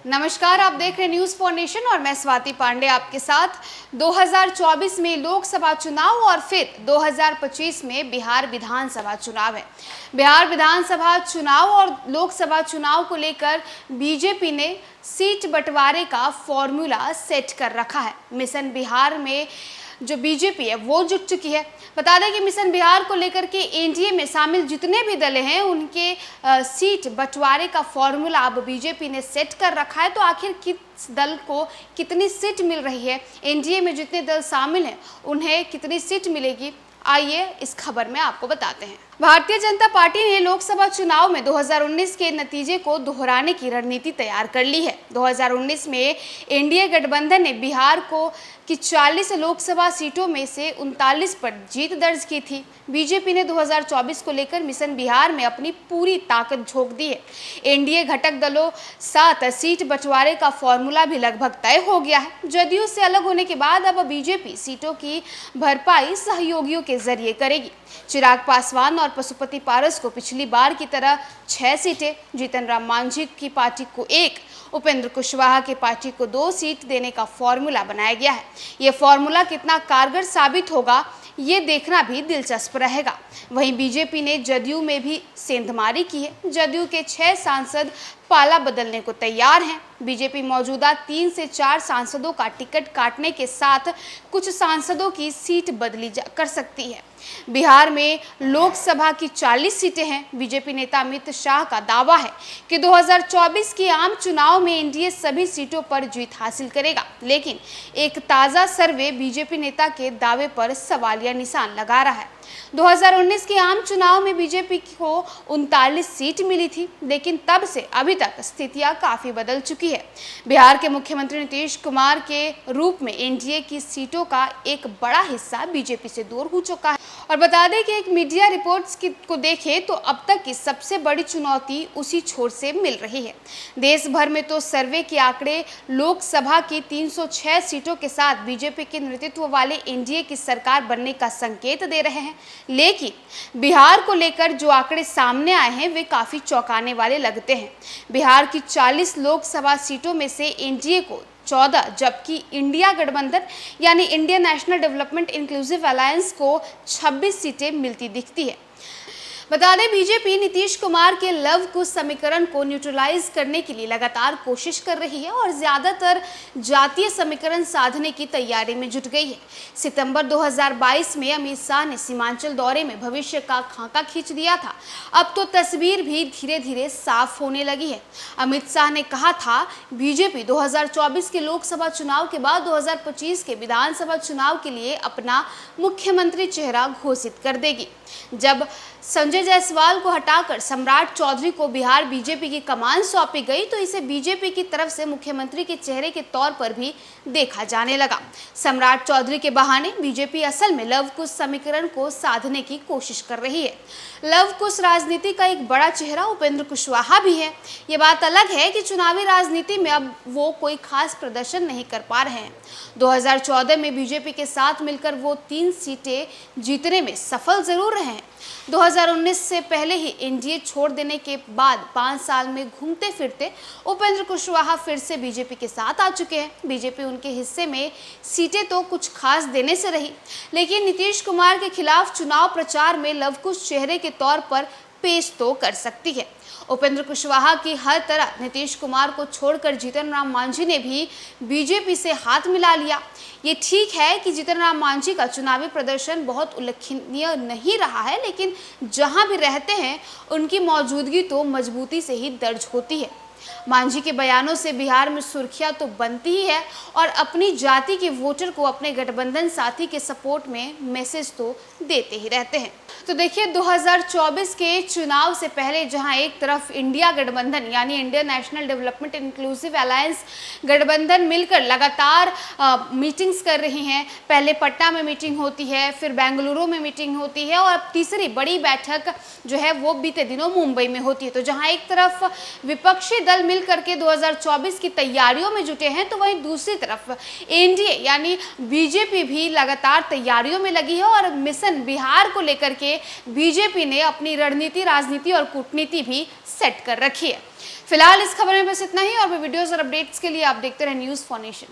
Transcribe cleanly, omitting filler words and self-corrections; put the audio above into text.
नमस्कार, आप देख रहे हैं न्यूज़ फॉर नेशन और मैं स्वाति पांडे आपके साथ। 2024 में लोकसभा चुनाव और फिर 2025 में बिहार विधानसभा चुनाव है। बिहार विधानसभा चुनाव और लोकसभा चुनाव को लेकर बीजेपी ने सीट बंटवारे का फॉर्मूला सेट कर रखा है। मिशन बिहार में जो बीजेपी है वो जुट चुकी है। बता दें कि मिशन बिहार को लेकर के एनडीए में शामिल जितने भी दल हैं उनके सीट बंटवारे का फॉर्मूला अब बीजेपी ने सेट कर रखा है। तो आखिर किस दल को कितनी सीट मिल रही है, एनडीए में जितने दल शामिल हैं उन्हें कितनी सीट मिलेगी, आइए इस खबर में आपको बताते हैं। भारतीय जनता पार्टी ने लोकसभा चुनाव में 2019 के नतीजे को दोहराने की रणनीति तैयार कर ली है। 2019 में एनडीए गठबंधन ने बिहार को की 40 लोकसभा सीटों में से 39 पर जीत दर्ज की थी। बीजेपी ने 2024 को लेकर मिशन बिहार में अपनी पूरी ताकत झोंक दी है। एनडीए घटक दलों साथ सीट बंटवारे का फॉर्मूला भी लगभग तय हो गया है। जदयू से अलग होने के बाद अब बीजेपी सीटों की भरपाई सहयोगियों के जरिए करेगी। चिराग पासवान और पशुपति पारस को पिछली बार की तरह 6 सीटें, जीतन राम मांझी की पार्टी को 1, उपेंद्र कुशवाहा की पार्टी को 2 सीट देने का फॉर्मूला बनाया गया है। ये फॉर्मूला कितना कारगर साबित होगा ये देखना भी दिलचस्प रहेगा। वहीं बीजेपी ने जदयू में भी सेंधमारी की है। जदयू के 6 सांसद पाला बदलने को तैयार हैं। बीजेपी मौजूदा 3 से 4 सांसदों का टिकट काटने के साथ कुछ सांसदों की सीट बदली कर सकती है। बिहार में लोकसभा की 40 सीटें हैं। बीजेपी नेता अमित शाह का दावा है कि 2024 के आम चुनाव में एनडीए सभी सीटों पर जीत हासिल करेगा, लेकिन एक ताज़ा सर्वे बीजेपी नेता के दावे पर सवालिया निशान लगा रहा है। 2019 के आम चुनाव में बीजेपी को 39 सीट मिली थी, लेकिन तब से अभी तक स्थितियां काफी बदल चुकी है। बिहार के मुख्यमंत्री नीतीश कुमार के रूप में एनडीए की सीटों का एक बड़ा हिस्सा बीजेपी से दूर हो चुका है। और बता दें कि एक मीडिया रिपोर्ट्स को देखें तो अब तक की सबसे बड़ी चुनौती उसी छोर से मिल रही है। देश भर में तो सर्वे के आंकड़े लोकसभा की 306 सीटों के साथ बीजेपी के नेतृत्व वाले एनडीए की सरकार बनने का संकेत दे रहे हैं, लेकिन बिहार को लेकर जो आंकड़े सामने आए हैं वे काफी चौंकाने वाले लगते हैं। बिहार की 40 लोकसभा सीटों में से एनडीए को 14, जबकि इंडिया गठबंधन यानी Indian national development inclusive alliance को 26 सीटें मिलती दिखती है। बता दें बीजेपी नीतीश कुमार के लव कुश समीकरण को न्यूट्रलाइज करने के लिए लगातार कोशिश कर रही है और ज्यादातर जातीय समीकरण साधने की तैयारी में जुट गई है। सितंबर 2022 में अमित शाह ने सीमांचल दौरे में भविष्य का खाका खींच दिया था। अब तो तस्वीर भी धीरे धीरे साफ होने लगी है। अमित शाह ने कहा था बीजेपी 2024 के लोकसभा चुनाव के बाद 2025 के विधानसभा चुनाव के लिए अपना मुख्यमंत्री चेहरा घोषित कर देगी। जब संजय जायसवाल को हटाकर सम्राट चौधरी को बिहार बीजेपी की कमान सौंपी गई तो इसे बीजेपी की तरफ से मुख्यमंत्री के चेहरे के तौर पर भी देखा जाने लगा। सम्राट चौधरी के बहाने बीजेपी असल में लव कुश समीकरण को साधने की कोशिश कर रही है। लव कुश राजनीति का एक बड़ा चेहरा उपेंद्र कुशवाहा भी है। ये बात अलग है कि चुनावी राजनीति में अब वो कोई खास प्रदर्शन नहीं कर पा रहे हैं। 2014 में बीजेपी के साथ मिलकर वो 3 सीटें जीतने में सफल जरूर रहे हैं। 2019 से पहले ही एनडीए छोड़ देने के बाद 5 साल में घूमते फिरते उपेंद्र कुशवाहा फिर से बीजेपी के साथ आ चुके हैं। बीजेपी उनके हिस्से में सीटें तो कुछ खास देने से रही, लेकिन नीतीश कुमार के खिलाफ चुनाव प्रचार में लवकुश चेहरे के तौर पर पेश तो कर सकती है। उपेंद्र कुशवाहा की हर तरह नीतीश कुमार को छोड़कर जीतन राम मांझी ने भी बीजेपी से हाथ मिला लिया। ये ठीक है कि जीतन राम मांझी का चुनावी प्रदर्शन बहुत उल्लेखनीय नहीं रहा है, लेकिन जहां भी रहते हैं उनकी मौजूदगी तो मजबूती से ही दर्ज होती है। मांझी के बयानों से बिहार में सुर्खियां तो बनती ही है और अपनी जाति के वोटर को अपने गठबंधन साथी के सपोर्ट में मैसेज तो देते ही रहते हैं। तो देखिए 2024 के चुनाव से पहले जहां एक तरफ इंडिया गठबंधन यानी Indian national development inclusive alliance गठबंधन मिलकर लगातार मीटिंग्स कर रही हैं। पहले पटना में मीटिंग होती है, फिर बेंगलुरु में मीटिंग होती है और अब तीसरी बड़ी बैठक जो है वो बीते दिनों मुंबई में होती है। तो जहां एक तरफ विपक्षी दल मिलकर के 2024 की तैयारियों में जुटे हैं, तो वहीं दूसरी तरफ एनडीए यानी बीजेपी भी लगातार तैयारियों में लगी है और मिशन बिहार को लेकर के बीजेपी ने अपनी रणनीति, राजनीति और कूटनीति भी सेट कर रखी है। फिलहाल इस खबर में बस इतना ही, और भी वीडियोस और अपडेट्स के लिए आप देखते रहें न्यूज़ फॉर नेशन।